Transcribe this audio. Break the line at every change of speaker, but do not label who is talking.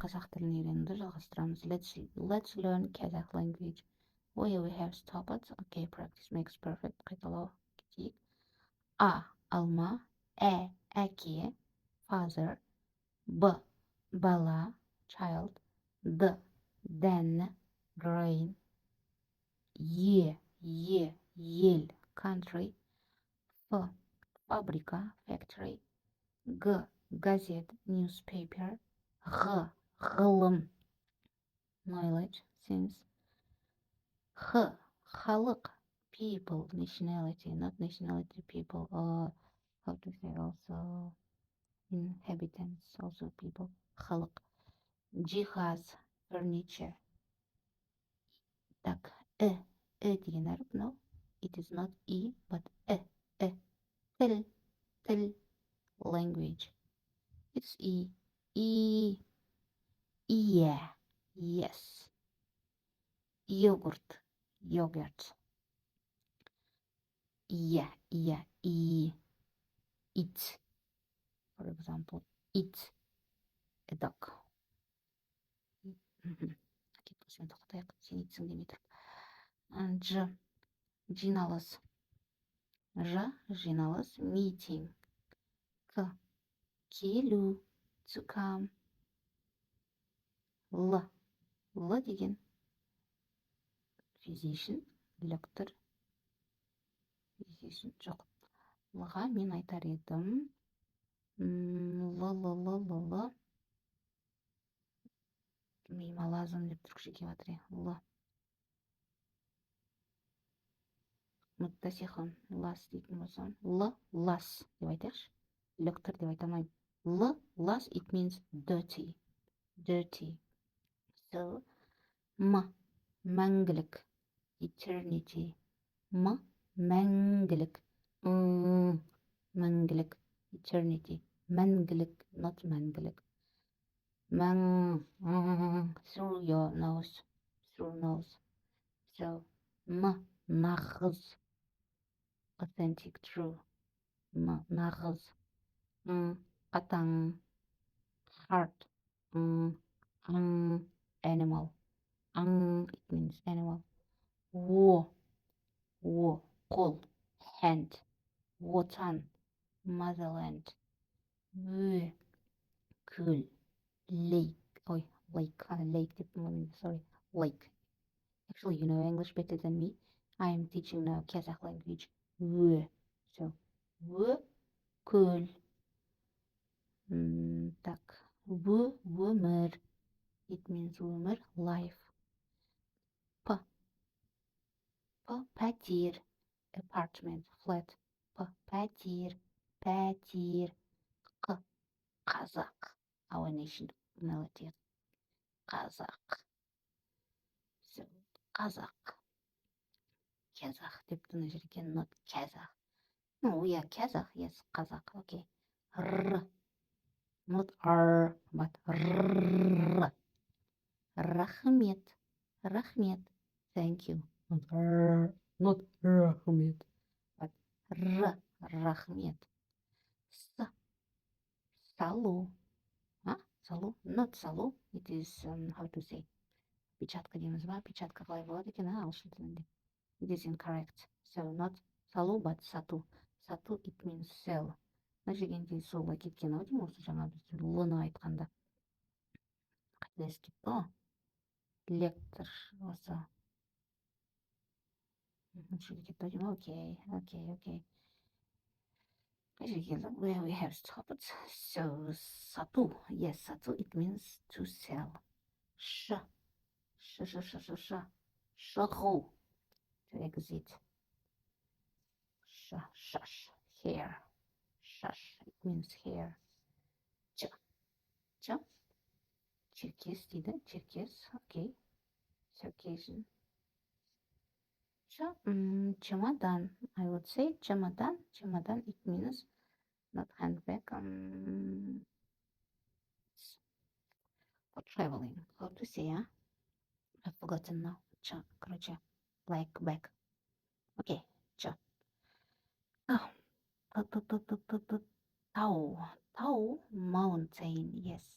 қазақ тілін үйренуді жалғастырамыз. Let's learn Kazakh language. Where we have stopped. Okay, practice makes perfect. Қайталау кетейік. А. Алма. Әке. Father. Б. Бала. Child. Д. Дән. Grain. Ел. Country. Ф. Фабрика. Factory. Г. Газет. Newspaper. Г. Ғылым. Knowledge. Sense. Х. Халық. People. Nationality. Not nationality. People. How to say also inhabitants. Also people. Халық. Жиһаз. Furniture. Так. Деген әріп. No. It is not E, but Тіл. Language. It's E. Yeah. Yes. Yogurt. Yeah. It. For example, it. A dog. Кетпесімен тоқтайық. Сен итсің демей тұрып. Ж. Жиналыс. Ж. Жиналыс. Meeting. К. Келу. To come. Л. Деген. Physician. Доктор. Physician. Жоқ. Лға мен айтар едім. Л. Миыма лазым деп түркше келіп жатыр. Л. Мұттасихон. Лас дейтін болсам. Лас деп айтайықшы. Доктор деп айта алмаймын. Last, it means dirty. So, мәңгілік. Eternity. Мәңгілік. Мәңгілік. Eternity. Мәңгілік, not мәңгілік. Through your nose. Through nose. So, нағыз. Authentic, true. Нағыз. Қатаң. Hard. Animal. It means animal. Қол. Hand. Отан. Motherland. Көл. Lake. Sorry. Lake. Actually, you know English better than me. I am teaching now Kazakh language. So, көл. Так. Өмір. It means өмір. Life. Пәтер. Apartment. Flat. Пәтер. Қазақ. Our nationality. Қазақ. So, Қазақ. Kazakh деп мына жерге not Kazakh. No, we are Kazakh. Yes, Kazakh. Okay. Not R, but R. Рахмет. Thank you. Not R, not Рахмет, but R. Рахмет. Салу. Салу. Not салу. It is, how to say, печатка дейміз ба? Печатка қалай болады екен, ағылшын тілінде? It is incorrect. So, not салу, but сату. Сату, it means sell. Мына жерге солға кеткен ау деймін, осы жаңа біз лыны айтқанда. Қайда кетті ғой? Лектор осы. Мына жерге кетті ау деймін. Okay. Where we have stopped. So, сату. Yes, сату, it means to sell. Шығу. To exit. Here. It means here. Черкес дейді. Черкес. Okay. Circassian. Чемодан. I would say чемодан. Чемодан, it means not handbag. For traveling. How to say, I've forgotten now. Короче, like bag. Okay. Тау. Mountain. Yes.